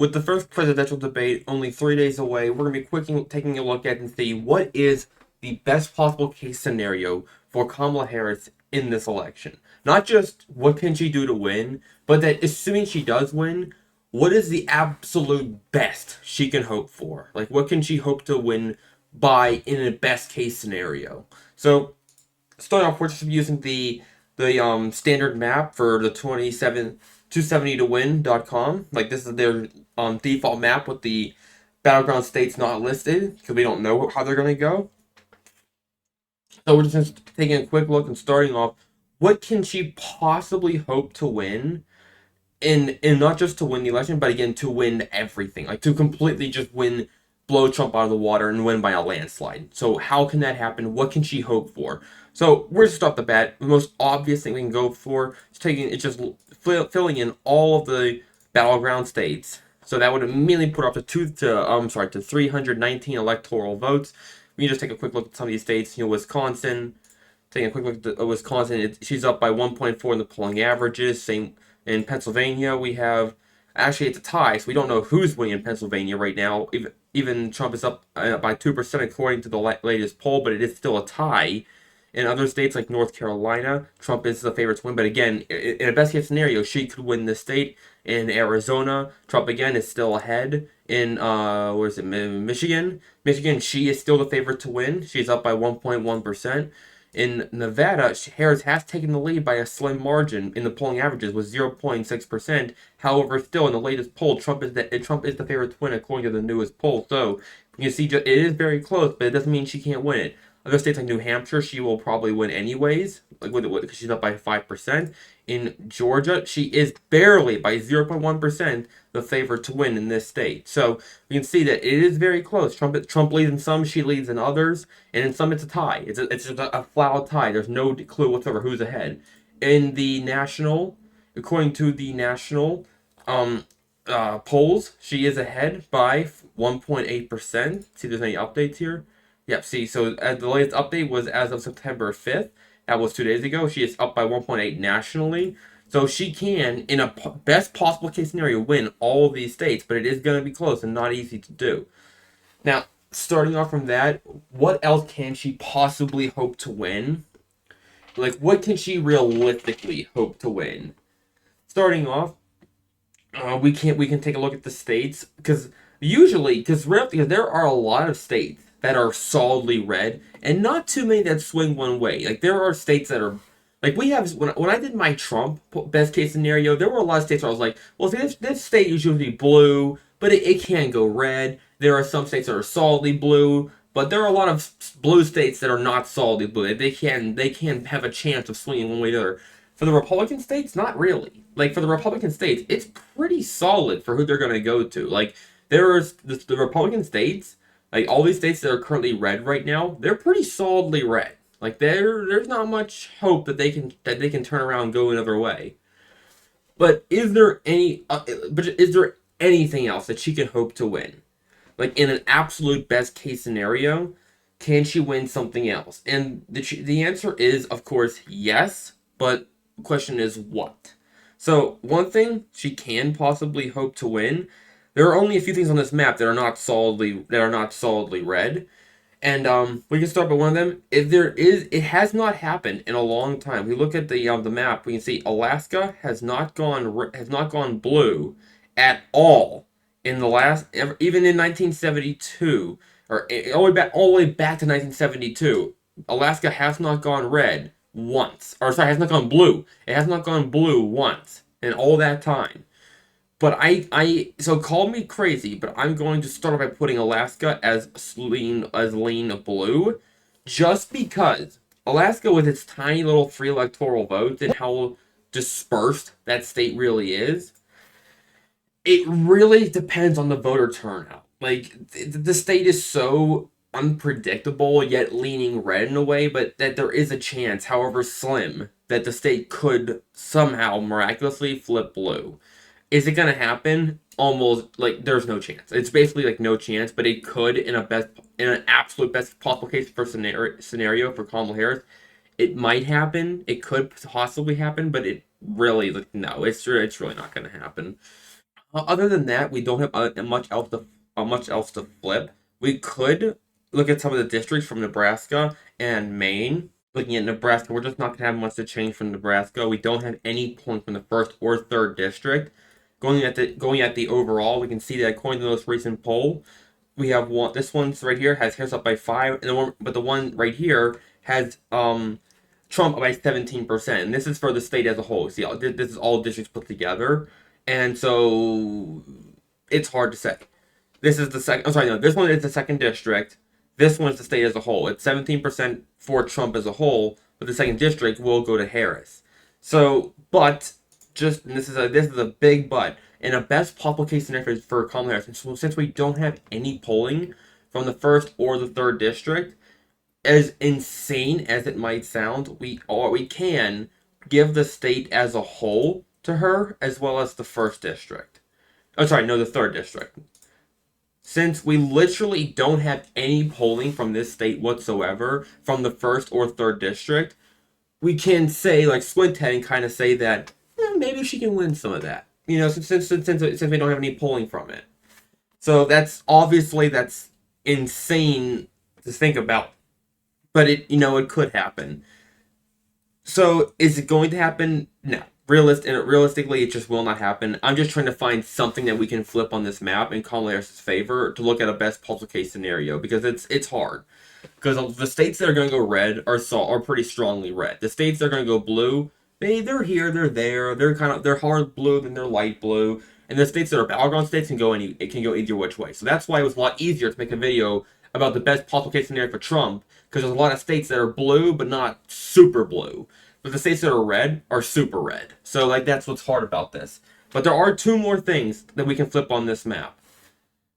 With the first presidential debate only 3 days away, we're going to be quickly taking a look at and see what is the best possible case scenario for Kamala Harris in this election. Not just what can she do to win, but that assuming she does win, what is the absolute best she can hope for? Like, what can she hope to win by in a best case scenario? So, starting off, we're just using the standard map for the 270 to win.com. Like, this is their default map with the battleground states not listed because we don't know how they're going to go. So we're just taking a quick look and starting off. What can she possibly hope to win? And not just to win the election, but again to win everything, like to completely just win, blow Trump out of the water and win by a landslide. So how can that happen? What can she hope for? So we're just off the bat. The most obvious thing we can go for is just filling in all of the battleground states. So that would immediately put up to 319 electoral votes. We can just take a quick look at some of these states. Wisconsin. Taking a quick look at Wisconsin, she's up by 1.4 in the polling averages. Same in Pennsylvania. We have actually it's a tie, so we don't know who's winning in Pennsylvania right now. Even Trump is up by 2% according to the latest poll, but it is still a tie. In other states like North Carolina, Trump is the favorite to win, but again, in a best case scenario, she could win the state. In Arizona, Trump again is still ahead. In where is it? Michigan. Michigan, she is still the favorite to win. She's up by 1.1%. In Nevada, Harris has taken the lead by a slim margin in the polling averages with 0.6%. However, still in the latest poll, Trump is the favorite to win according to the newest poll. So you can see it is very close, but it doesn't mean she can't win it. Other states like New Hampshire, she will probably win anyways, like because she's up by 5%. In Georgia, she is barely by 0.1% the favorite to win in this state. So you can see that it is very close. Trump leads in some, she leads in others, and in some it's a tie. It's just a flat out tie. There's no clue whatsoever who's ahead. In the national, according to the national polls, she is ahead by 1.8%. See if there's any updates here. Yep, see, so the latest update was as of September 5th. That was 2 days ago. She is up by 1.8 nationally. So she can, in a best possible case scenario, win all of these states, but it is going to be close and not easy to do. Now, starting off from that, what else can she possibly hope to win? Like, what can she realistically hope to win? Starting off, we can take a look at the states because there are a lot of states that are solidly red and not too many that swing one way. Like there are states that are like we have when I did my Trump best case scenario, there were a lot of states where I was like, well, this state is usually blue, but it can go red. There are some states that are solidly blue, but there are a lot of blue states that are not solidly blue. They can have a chance of swinging one way or the other. For the Republican states, not really. Like for the Republican states, it's pretty solid for who they're going to go to. Like there's the Republican states, like all these states that are currently red right now, they're pretty solidly red. Like there's not much hope that they can turn around and go another way. But is there anything else that she can hope to win? Like in an absolute best case scenario, can she win something else? And the answer is of course yes, but the question is what? So one thing she can possibly hope to win. There are only a few things on this map that are not solidly red, and we can start by one of them. It has not happened in a long time. We look at the map. We can see Alaska has not gone blue at all in the last even in 1972 or all the way back to 1972. Alaska has not gone red once, or sorry, has not gone blue. It has not gone blue once in all that time. But so call me crazy, but I'm going to start by putting Alaska as lean blue, just because Alaska, with its tiny little 3 electoral votes and how dispersed that state really is, it really depends on the voter turnout. Like the state is so unpredictable yet leaning red in a way, but that there is a chance, however slim, that the state could somehow miraculously flip blue. Is it gonna happen? Almost like there's no chance. It's basically like no chance, but it could in an absolute best possible case for scenario for Kamala Harris. It might happen. It could possibly happen, but it really like no. It's really not gonna happen. Other than that, we don't have much else to flip. We could look at some of the districts from Nebraska and Maine. Looking at Nebraska, we're just not going to have much to change from Nebraska. We don't have any point from the first or third district. Going at the overall, we can see that according to the most recent poll, we have one. This one's right here has Harris up by 5, and the one right here has Trump by 17%. And this is for the state as a whole. See, this is all districts put together, and so it's hard to say. This is the second. I'm sorry, no. This one is the second district. This one is the state as a whole. It's 17% for Trump as a whole, but the second district will go to Harris. So, but just this is a big but. In a best possible case scenario for Kamala Harris, since we don't have any polling from the first or the third district, as insane as it might sound, we can give the state as a whole to her as well as the first district. Oh, sorry, no, the third district. Since we literally don't have any polling from this state whatsoever from the first or third district, we can say, like, squint head and kind of say that maybe she can win some of that. Since we don't have any polling from it. So that's insane to think about, but it could happen. So is it going to happen? No. Realistically, it just will not happen. I'm just trying to find something that we can flip on this map in Kamala Harris's favor to look at a best possible case scenario, because it's hard. Because the states that are going to go red are pretty strongly red. The states that are going to go blue, they're here, they're there. They're hard blue, then they're light blue. And the states that are battleground states can go either which way. So that's why it was a lot easier to make a video about the best possible case scenario for Trump, because there's a lot of states that are blue but not super blue. But the states that are red are super red. So that's what's hard about this. But there are two more things that we can flip on this map.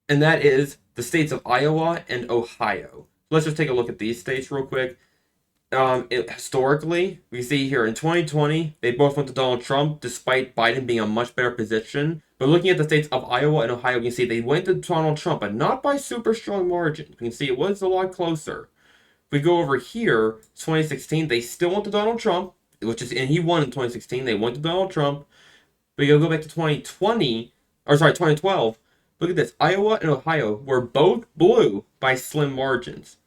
And that is the states of Iowa and Ohio. Let's just take a look at these states real quick. Historically, we see here in 2020, they both went to Donald Trump, despite Biden being in a much better position. But looking at the states of Iowa and Ohio, you can see they went to Donald Trump, but not by super strong margins. You can see it was a lot closer. If we go over here, 2016, they still went to Donald Trump, and he won in 2016. They went to Donald Trump. But you go back to 2012. Look at this. Iowa and Ohio were both blue by slim margins.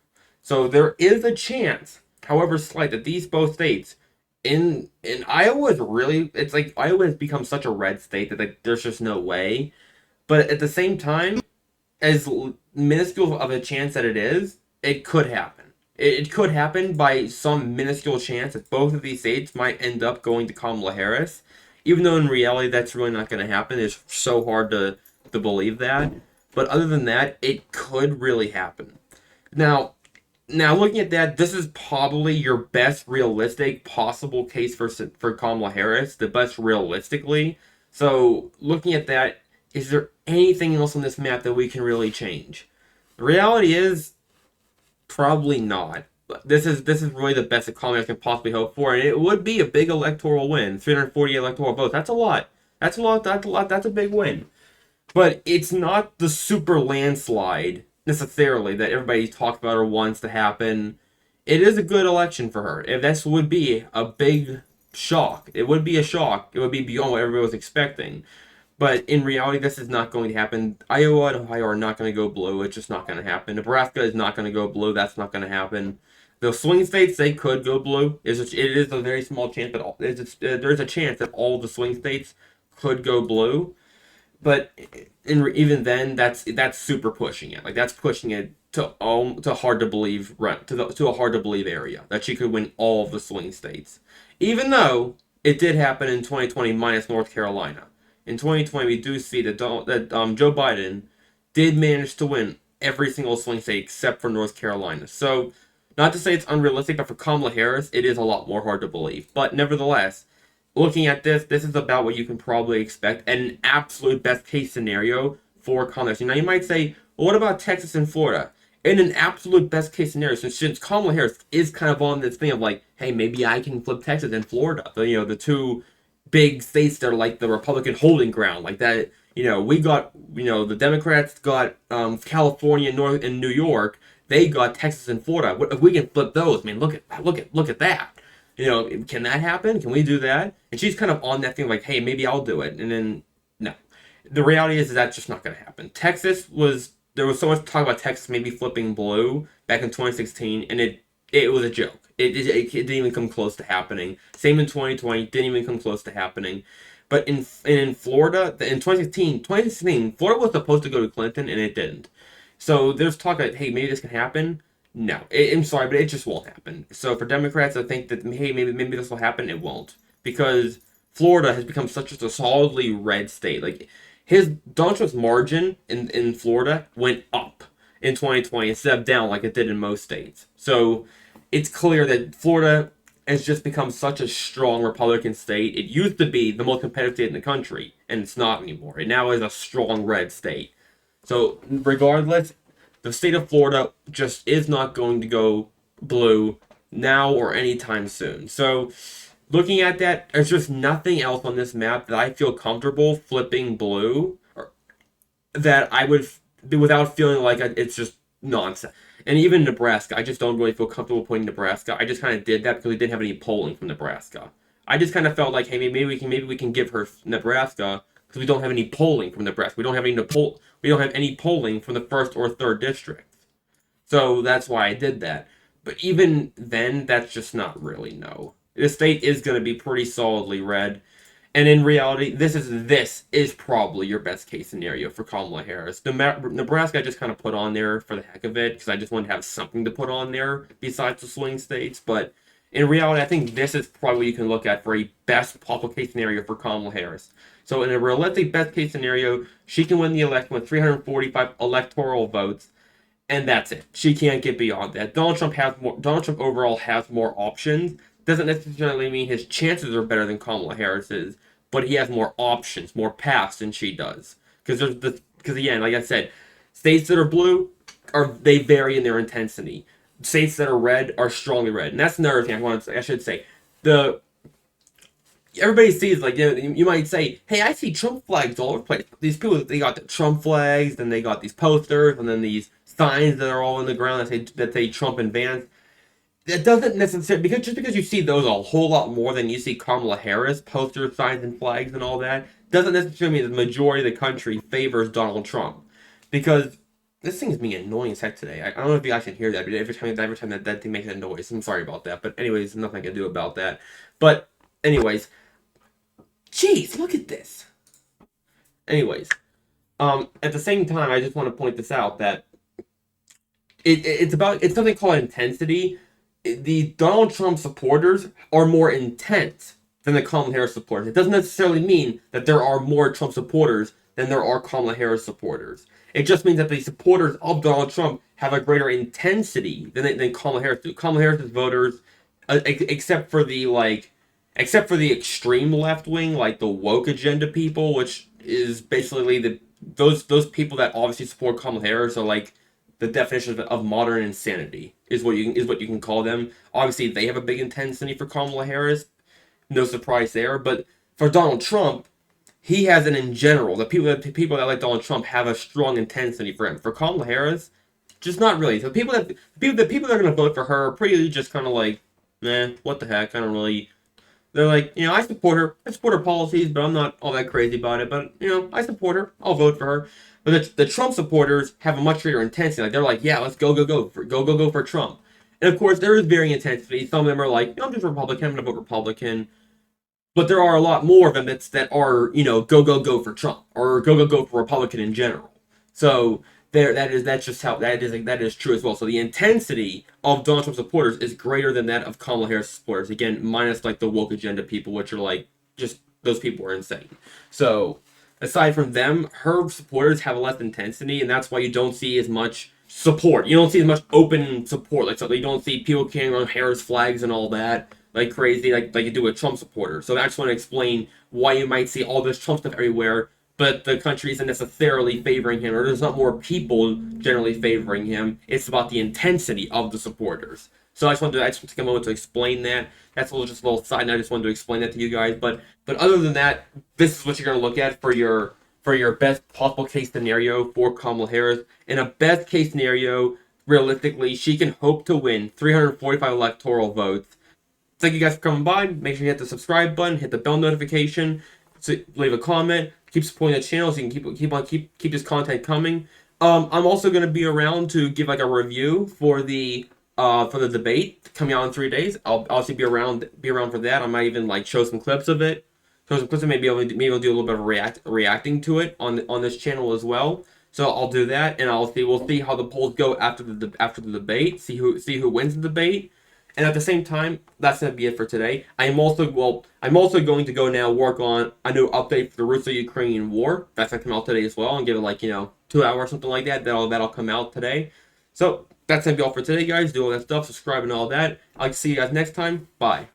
So there is a chance, however slight, that these both states in Iowa is really, it's like Iowa has become such a red state that there's just no way. But at the same time, as minuscule of a chance that it is, it could happen. It could happen by some minuscule chance that both of these states might end up going to Kamala Harris, even though in reality that's really not going to happen. It's so hard to believe that. But other than that, it could really happen. Now looking at that, this is probably your best realistic possible case for Kamala Harris, the best realistically. So looking at that, is there anything else on this map that we can really change? The reality is, probably not. This is really the best that Kamala Harris can possibly hope for, and it would be a big electoral win. 340 electoral votes. That's a lot. That's a lot. That's a big win. But it's not the super landslide necessarily that everybody talks about or wants to happen. It is a good election for her. If this would be a big shock, it would be a shock. It would be beyond what everybody was expecting. But in reality, this is not going to happen. Iowa and Ohio are not going to go blue. It's just not going to happen. Nebraska is not going to go blue. That's not going to happen. The swing states, they could go blue. It is a very small chance, but there's a chance that all the swing states could go blue. But even then, that's super pushing it. That's pushing it to hard to believe to a hard to believe area that she could win all of the swing states. Even though it did happen in 2020 minus North Carolina. In 2020, we do see that Joe Biden did manage to win every single swing state except for North Carolina. So, not to say it's unrealistic, but for Kamala Harris, it is a lot more hard to believe. But nevertheless, looking at this is about what you can probably expect, an absolute best case scenario for Kamala Harris. Now, you might say, well, what about Texas and Florida? In an absolute best case scenario, since Kamala Harris is kind of on this thing of hey, maybe I can flip Texas and Florida, the two big states that are like the Republican holding ground, like that. We got, the Democrats got California, and New York. They got Texas and Florida. If we can flip those, look at that. Can that happen? Can we do that? And she's kind of on that thing hey, maybe I'll do it. And then no. The reality is that's just not going to happen. There was so much talk about Texas maybe flipping blue back in 2016, and it was a joke. It didn't even come close to happening. Same in 2020, didn't even come close to happening. But in Florida, in 2016, Florida was supposed to go to Clinton, and it didn't. So there's talk that, hey, maybe this can happen. No, I'm sorry, but it just won't happen. So for Democrats, I think that, hey, maybe this will happen. It won't, because Florida has become such a solidly red state. Like his Donald Trump's margin in Florida went up in 2020 instead of down like it did in most states. So it's clear that Florida has just become such a strong Republican state. It used to be the most competitive state in the country, and it's not anymore. It now is a strong red state. So regardless, the state of Florida just is not going to go blue now or anytime soon. So looking at that, there's just nothing else on this map that I feel comfortable flipping blue, or that I would without feeling like it's just nonsense. And even Nebraska, I just don't really feel comfortable putting Nebraska. I just kind of did that because we didn't have any polling from Nebraska. I just kind of felt like, hey, maybe we can give her Nebraska because we don't have any polling from Nebraska. We don't have any polling from the first or third district. So that's why I did that. But even then, that's just not really no. The state is going to be pretty solidly red. And in reality, this is probably your best case scenario for Kamala Harris. Nebraska I just kind of put on there for the heck of it because I just wanted to have something to put on there besides the swing states. But in reality, I think this is probably what you can look at for a best possible case scenario for Kamala Harris. So in a realistic best case scenario, she can win the election with 345 electoral votes, and that's it. She can't get beyond that. Donald Trump overall has more options. Doesn't necessarily mean his chances are better than Kamala Harris's, but he has more options, more paths than she does. Because again, like I said, states that are blue they vary in their intensity. States that are red are strongly red, and that's another thing I should say. Everybody sees, like, you might say, hey, I see Trump flags all over the place. These people, they got the Trump flags, then they got these posters, and then these signs that are all on the ground that say Trump and Vance. That doesn't necessarily, because you see those a whole lot more than you see Kamala Harris posters, signs, and flags and all that, doesn't necessarily mean the majority of the country favors Donald Trump. Because this thing is being annoying as heck today. I don't know if you guys can hear that, but every time that thing makes a noise. I'm sorry about that. But anyways, nothing I can do about that. But anyways, jeez, look at this. Anyways, at the same time, I just want to point this out that it's something called intensity. The Donald Trump supporters are more intense than the Kamala Harris supporters. It doesn't necessarily mean that there are more Trump supporters than there are Kamala Harris supporters. It just means that the supporters of Donald Trump have a greater intensity than Kamala Harris do. Kamala Harris's voters, except for the extreme left wing, like the woke agenda people, which is basically those people that obviously support Kamala Harris are like the definition of modern insanity is what you can call them. Obviously, they have a big intensity for Kamala Harris, no surprise there. But for Donald Trump, he has in general. The people that like Donald Trump have a strong intensity for him. For Kamala Harris, just not really. So the people that are going to vote for her are pretty just kind of like, what the heck? I don't really. They're like, I support her. I support her policies, but I'm not all that crazy about it. But I support her. I'll vote for her. But the Trump supporters have a much greater intensity. Like they're like, yeah, let's go for Trump. And of course, there is varying intensity. Some of them are like, I'm just Republican. I'm gonna vote Republican. But there are a lot more of them that are go for Trump or go for Republican in general. So that's just how that is true as well. So the intensity of Donald Trump supporters is greater than that of Kamala Harris supporters. Again, minus like the woke agenda people, which are like just those people are insane. So aside from them, her supporters have less intensity, and that's why you don't see as much support. You don't see as much open support. Like so you don't see people carrying around Harris flags and all that like crazy, like you do with Trump supporters. So I just want to explain why you might see all this Trump stuff everywhere, but the country isn't necessarily favoring him, or there's not more people generally favoring him. It's about the intensity of the supporters. So I just want to take a moment to explain that. That's just a little side note. I just wanted to explain that to you guys. But other than that, this is what you're going to look at for your best possible case scenario for Kamala Harris. In a best case scenario, realistically, she can hope to win 345 electoral votes. Thank you guys for coming by. Make sure you hit the subscribe button, hit the bell notification, leave a comment. keep supporting the channel so you can keep this content coming. I'm also gonna be around to give like a review for the debate coming out in 3 days. I'll also be around for that. I might even like show some clips of it. Show some clips and maybe I'll do a little bit of reacting to it on this channel as well. So I'll do that, and we'll see how the polls go after the debate. See who wins the debate. And at the same time, that's gonna be it for today. I'm also going to go now work on a new update for the Russo-Ukrainian war. That's gonna come out today as well, and give it like 2 hours or something like that. That'll come out today. So that's gonna be all for today, guys. Do all that stuff, subscribe and all that. I'll see you guys next time. Bye.